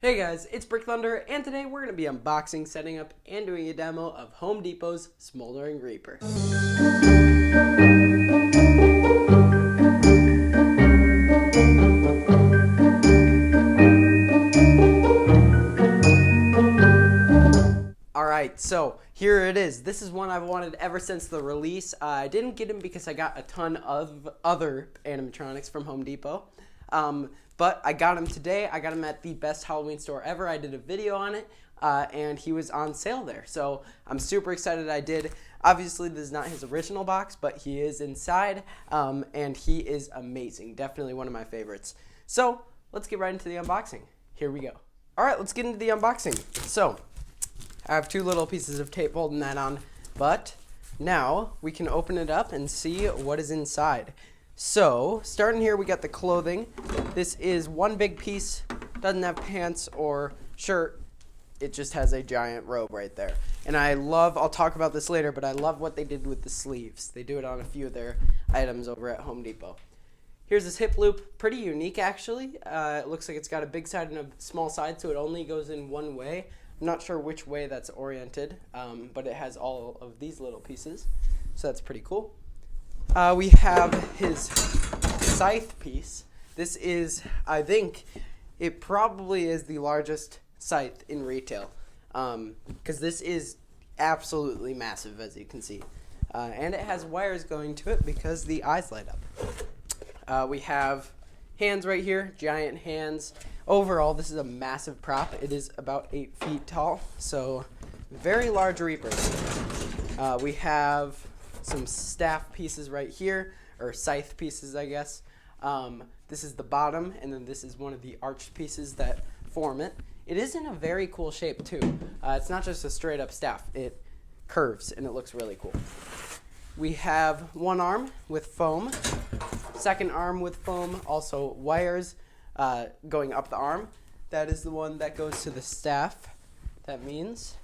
Hey guys, it's Brick Thunder, and today we're going to be unboxing, setting up, and doing a demo of Home Depot's Smoldering Reaper. Alright, so here it is. This is one I've wanted ever since the release. I didn't get him because I got a ton of other animatronics from Home Depot. But I got him today. I got him at the best Halloween store ever. I did a video on it, and he was on sale there. So I'm super excited I did. Obviously, this is not his original box, but he is inside, and he is amazing. Definitely one of my favorites. So let's get right into the unboxing. Here we go. All right, let's get into the unboxing. So I have two little pieces of tape holding that on, but now we can open it up and see what is inside. So, starting here, we got the clothing. This is one big piece, doesn't have pants or shirt. It just has a giant robe right there. And I'll talk about this later, but I love what they did with the sleeves. They do it on a few of their items over at Home Depot. Here's this hip loop, pretty unique actually. It looks like it's got a big side and a small side, so it only goes in one way. I'm not sure which way that's oriented, but it has all of these little pieces, so that's pretty cool. We have his scythe piece. This is, I think, it probably is the largest scythe in retail, because this is absolutely massive, as you can see. And it has wires going to it because the eyes light up. We have hands right here, giant hands. Overall, this is a massive prop. It is about 8 feet tall, so very large Reaper. We have some staff pieces right here, or scythe pieces, I guess. This is the bottom, and then this is one of the arched pieces that form it. It is in a very cool shape, too. It's not just a straight up staff. It curves, and it looks really cool. We have one arm with foam, second arm with foam, also wires going up the arm. That is the one that goes to the staff. That means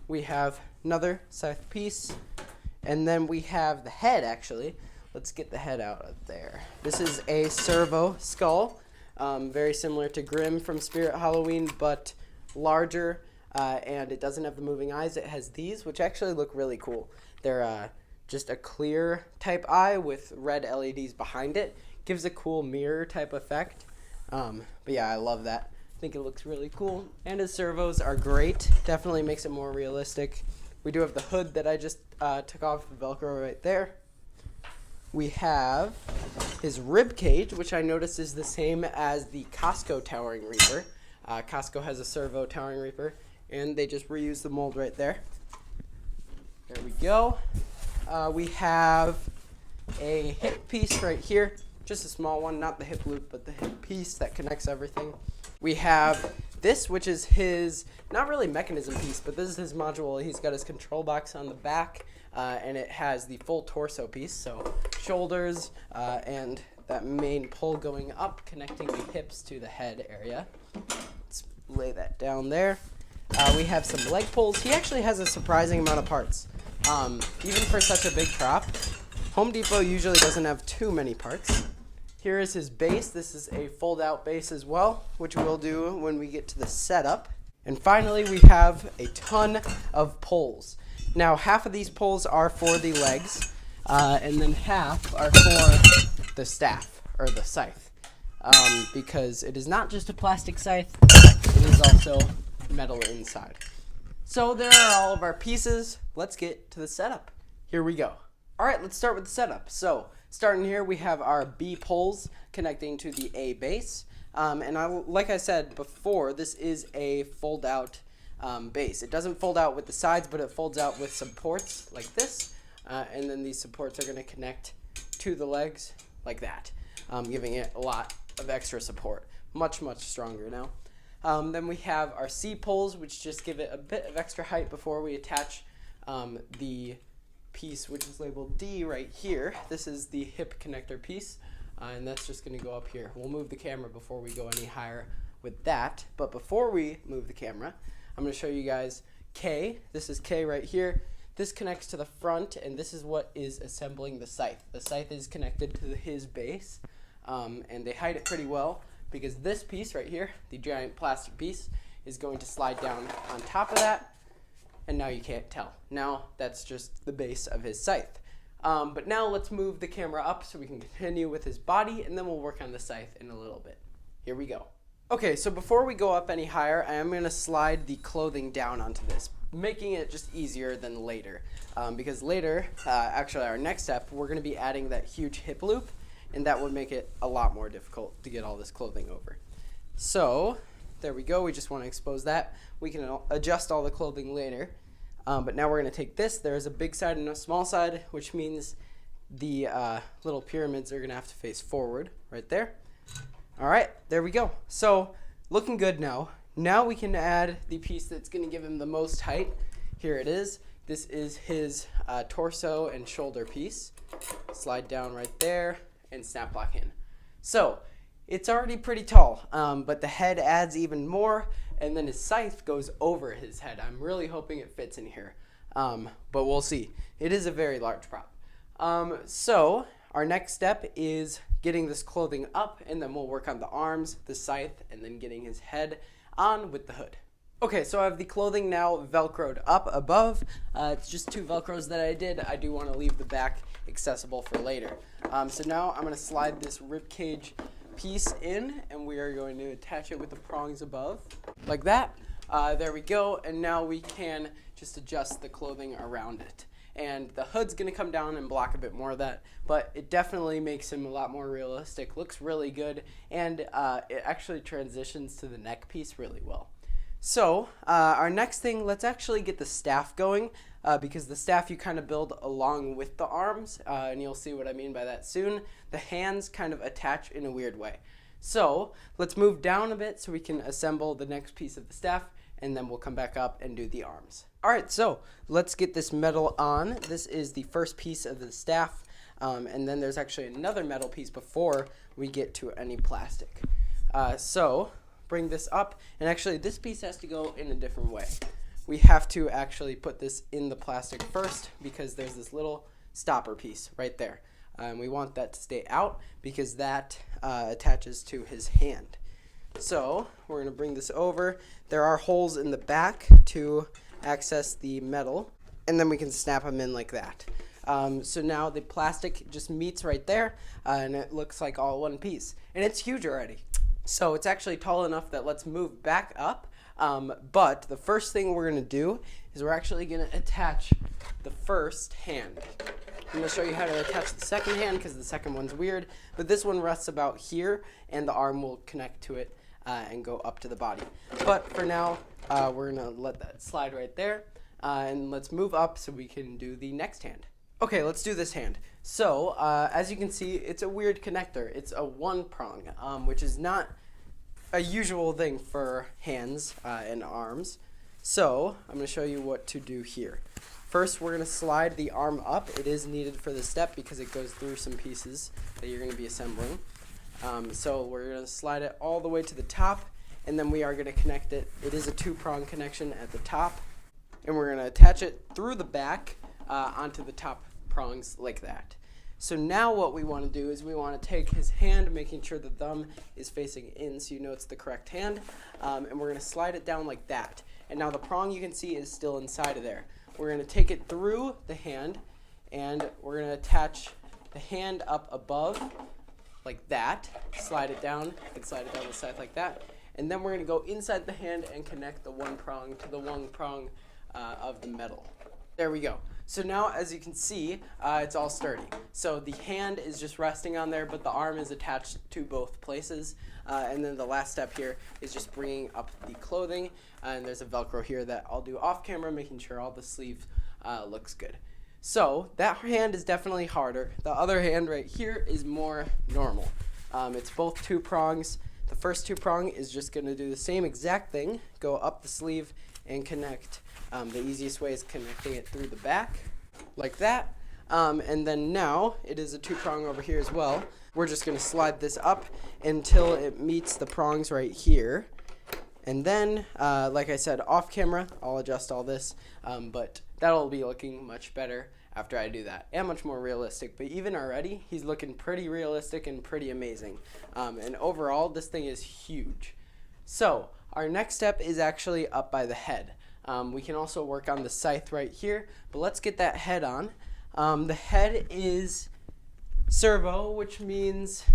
we have another scythe piece. And then we have the head, actually. Let's get the head out of there. This is a servo skull, very similar to Grimm from Spirit Halloween, but larger, and it doesn't have the moving eyes. It has these, which actually look really cool. They're just a clear type eye with red LEDs behind it. Gives a cool mirror type effect. But yeah, I love that. I think it looks really cool. And his servos are great. Definitely makes it more realistic. We do have the hood that I just took off the Velcro right there. We have his rib cage, which I noticed is the same as the Costco Towering Reaper. Costco has a servo Towering Reaper, and they just reused the mold right there. There we go. We have a hip piece right here. Just a small one, not the hip loop, but the hip piece that connects everything. We have this, which is his, not really mechanism piece, but this is his module. He's got his control box on the back, and it has the full torso piece, so shoulders and that main pull going up, connecting the hips to the head area. Let's lay that down there. We have some leg pulls. He actually has a surprising amount of parts. Even for such a big prop, Home Depot usually doesn't have too many parts. Here is his base. This is a fold-out base as well, which we'll do when we get to the setup. And finally, we have a ton of poles. Now, half of these poles are for the legs, and then half are for the staff, or the scythe, because it is not just a plastic scythe, it is also metal inside. So there are all of our pieces. Let's get to the setup. Here we go. All right, let's start with the setup. So starting here, we have our B poles connecting to the A base. Like I said before, this is a fold-out base. It doesn't fold out with the sides, but it folds out with supports like this. And then these supports are going to connect to the legs like that, giving it a lot of extra support. Much, much stronger now. Then we have our C poles, which just give it a bit of extra height before we attach the piece, which is labeled D right here. This is the hip connector piece, and that's just going to go up here. We'll move the camera before we go any higher with that, but before we move the camera, I'm going to show you guys K. This is K right here. This connects to the front, and this is what is assembling the scythe. The scythe is connected to his base, and they hide it pretty well because this piece right here, the giant plastic piece, is going to slide down on top of that, and now you can't tell. Now that's just the base of his scythe. But now let's move the camera up so we can continue with his body, and then we'll work on the scythe in a little bit. Here we go. Okay, so before we go up any higher, I am going to slide the clothing down onto this, making it just easier than later. Because later, actually our next step, we're going to be adding that huge hip loop, and that would make it a lot more difficult to get all this clothing over. So there we go. We just want to expose that. We can adjust all the clothing later. But now we're going to take this. There's a big side and a small side, which means the little pyramids are going to have to face forward right there. All right, there we go. So looking good now. Now we can add the piece that's going to give him the most height. Here it is. This is his torso and shoulder piece. Slide down right there and snap lock in. So it's already pretty tall, but the head adds even more, and then his scythe goes over his head. I'm really hoping it fits in here, but we'll see. It is a very large prop. So our next step is getting this clothing up, and then we'll work on the arms, the scythe, and then getting his head on with the hood. Okay, so I have the clothing now velcroed up above. It's just 2 velcros that I did. I do want to leave the back accessible for later. So now I'm going to slide this rib cage piece in, and we are going to attach it with the prongs above, like that. There we go, and now we can just adjust the clothing around it. And the hood's going to come down and block a bit more of that, but it definitely makes him a lot more realistic. Looks really good, and it actually transitions to the neck piece really well. So our next thing, let's actually get the staff going, because the staff you kind of build along with the arms, and you'll see what I mean by that soon. The hands kind of attach in a weird way. So let's move down a bit so we can assemble the next piece of the staff, and then we'll come back up and do the arms. All right, so let's get this metal on. This is the first piece of the staff, and then there's actually another metal piece before we get to any plastic. So bring this up, and actually this piece has to go in a different way. We have to actually put this in the plastic first, because there's this little stopper piece right there. We want that to stay out because that attaches to his hand. So we're going to bring this over. There are holes in the back to access the metal, and then we can snap them in like that. So now the plastic just meets right there, and it looks like all one piece. And it's huge already. So it's actually tall enough that let's move back up. But the first thing we're going to do is we're actually going to attach the first hand. I'm going to show you how to attach the second hand because the second one's weird. But this one rests about here, and the arm will connect to it and go up to the body. But for now, we're going to let that slide right there. And let's move up so we can do the next hand. Okay, let's do this hand. So, as you can see, it's a weird connector. It's a 1 prong, which is not a usual thing for hands and arms. So, I'm going to show you what to do here. First, we're going to slide the arm up. It is needed for this step because it goes through some pieces that you're going to be assembling. So, we're going to slide it all the way to the top, and then we are going to connect it. It is a 2-prong connection at the top, and we're going to attach it through the back onto the top prongs like that. So now what we want to do is we want to take his hand, making sure the thumb is facing in so you know it's the correct hand, and we're going to slide it down like that. And now the prong you can see is still inside of there. We're going to take it through the hand, and we're going to attach the hand up above like that, slide it down, and slide it down the side like that, and then we're going to go inside the hand and connect the 1 prong to the 1 prong of the metal. There we go. So now, as you can see, it's all sturdy. So the hand is just resting on there, but the arm is attached to both places. And then the last step here is just bringing up the clothing. And there's a Velcro here that I'll do off camera, making sure all the sleeve looks good. So that hand is definitely harder. The other hand right here is more normal. It's both 2 prongs. The first 2 prong is just going to do the same exact thing, go up the sleeve and connect. The easiest way is connecting it through the back, like that. And then now, it is a 2-prong over here as well. We're just going to slide this up until it meets the prongs right here. And then, like I said, off camera, I'll adjust all this, but that'll be looking much better after I do that, and much more realistic. But even already, he's looking pretty realistic and pretty amazing. And overall, this thing is huge. So our next step is actually up by the head. We can also work on the scythe right here, but let's get that head on. The head is servo, which means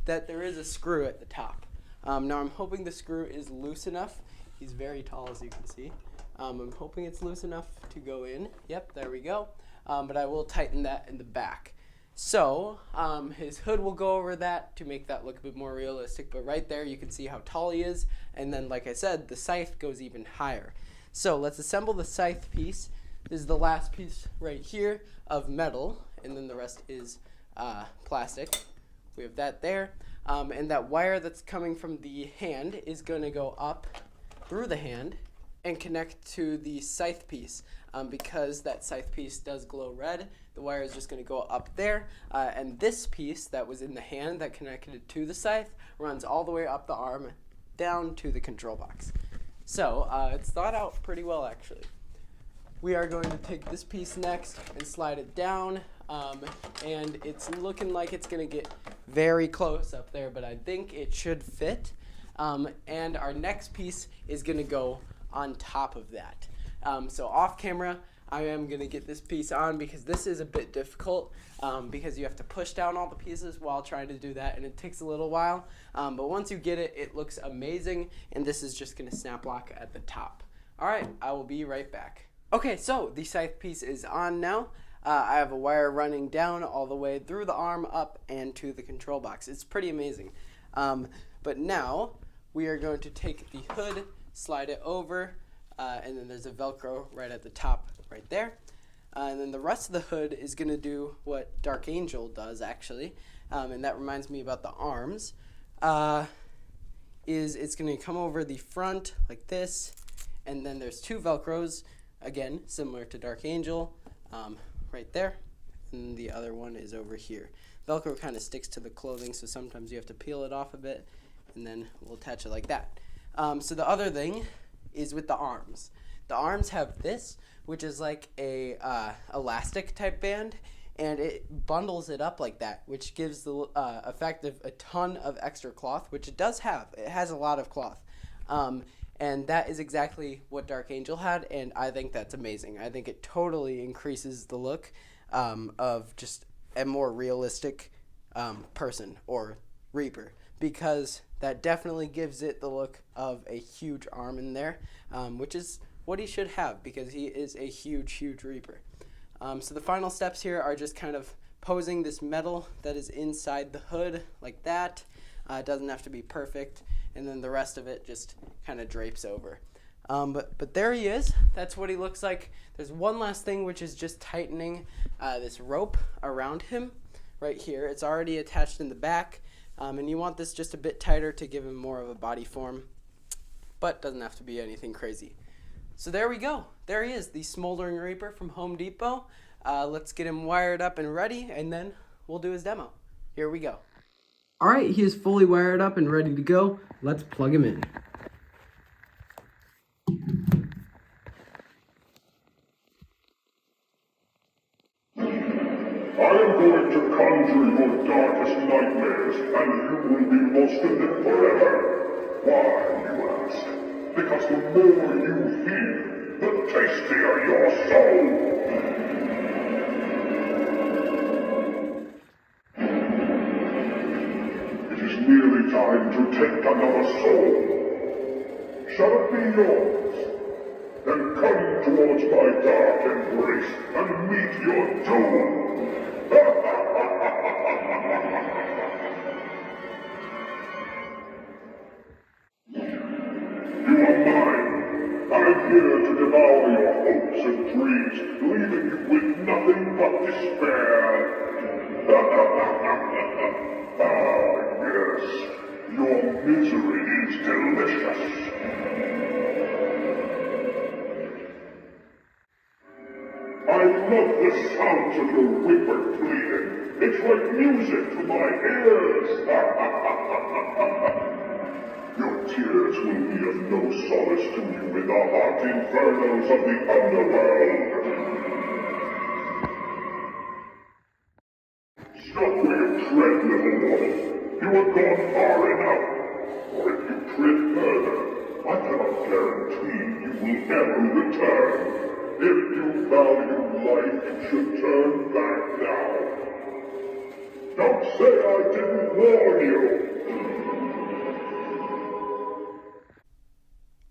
that there is a screw at the top. Now I'm hoping the screw is loose enough. He's very tall, as you can see. I'm hoping it's loose enough to go in. Yep, there we go. But I will tighten that in the back. So his hood will go over that to make that look a bit more realistic. But right there you can see how tall he is. And then, like I said, the scythe goes even higher. So let's assemble the scythe piece. This is the last piece right here of metal. And then the rest is plastic. We have that there. And that wire that's coming from the hand is going to go up through the hand and connect to the scythe piece. Because that scythe piece does glow red, the wire is just going to go up there. And this piece that was in the hand that connected to the scythe runs all the way up the arm down to the control box. So it's thought out pretty well, actually. We are going to take this piece next and slide it down. And it's looking like it's going to get very close up there, but I think it should fit. And our next piece is going to go on top of that. So off camera, I am going to get this piece on because this is a bit difficult because you have to push down all the pieces while trying to do that, and it takes a little while. But once you get it, it looks amazing, and this is just going to snap lock at the top. All right, I will be right back. Okay, so the scythe piece is on now. I have a wire running down all the way through the arm up and to the control box. It's pretty amazing. But now we are going to take the hood, slide it over, and then there's a Velcro right at the top right there. And then the rest of the hood is going to do what Dark Angel does, actually. And that reminds me about the arms. It's going to come over the front like this. And then there's two Velcros, again, similar to Dark Angel, right there. And the other one is over here. Velcro kind of sticks to the clothing, so sometimes you have to peel it off a bit. And then we'll attach it like that. So the other thing is with the arms. The arms have this, which is like a elastic type band, and it bundles it up like that, which gives the effect of a ton of extra cloth, which it does have. It has a lot of cloth. And that is exactly what Dark Angel had, and I think that's amazing. I think it totally increases the look of just a more realistic person or Reaper, because that definitely gives it the look of a huge arm in there, which is what he should have because he is a huge, huge Reaper. So the final steps here are just kind of posing this metal that is inside the hood like that. It doesn't have to be perfect, and then the rest of it just kind of drapes over. But there he is. That's what he looks like. There's one last thing, which is just tightening this rope around him right here. It's already attached in the back. And you want this just a bit tighter to give him more of a body form, but doesn't have to be anything crazy. So there we go. There he is, the Smoldering Reaper from Home Depot. Let's get him wired up and ready, and then we'll do his demo. Here we go. All right, he is fully wired up and ready to go. Let's plug him in. I am going to conjure your darkest nightmares, and you will be lost in them forever. Why, you ask? Because the more you hear, the tastier your soul. It is nearly time to take another soul. Shall it be yours? Then come towards my dark embrace and meet your doom. You are mine. I am here to devour your hopes and dreams, leaving you with nothing but despair. Ah, yes. Your misery is delicious. I love the sounds of your whimper pleading. It's like music to my ears. Your tears will be of no solace to you in the hot infernos of the underworld. gone far enough. For if you tread further, I cannot guarantee you will ever return. If you value life, you should turn back now. Don't say I didn't warn you!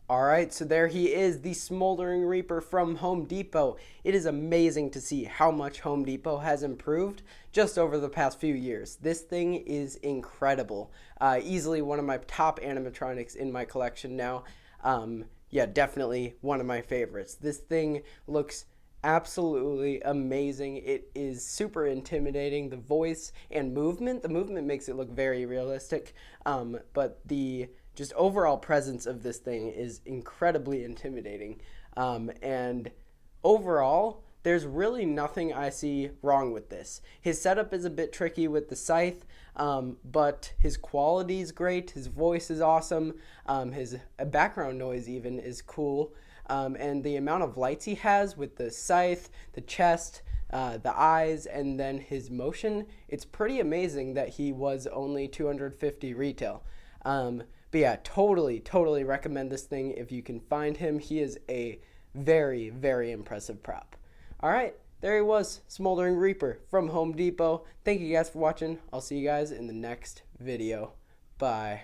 Alright, so there he is, the Smoldering Reaper from Home Depot. It is amazing to see how much Home Depot has improved just over the past few years. This thing is incredible. Easily one of my top animatronics in my collection now. Yeah, definitely one of my favorites. This thing looks absolutely amazing. It is super intimidating. The voice and movement, the movement makes it look very realistic, but the just overall presence of this thing is incredibly intimidating. And overall, there's really nothing I see wrong with this. His setup is a bit tricky with the scythe, but his quality is great. His voice is awesome. His background noise even is cool. And the amount of lights he has with the scythe, the chest, the eyes, and then his motion, it's pretty amazing that he was only $250 retail. But yeah, totally recommend this thing if you can find him. He is a very, very impressive prop. All right, there he was, Smoldering Reaper from Home Depot. Thank you guys for watching. I'll see you guys in the next video. Bye.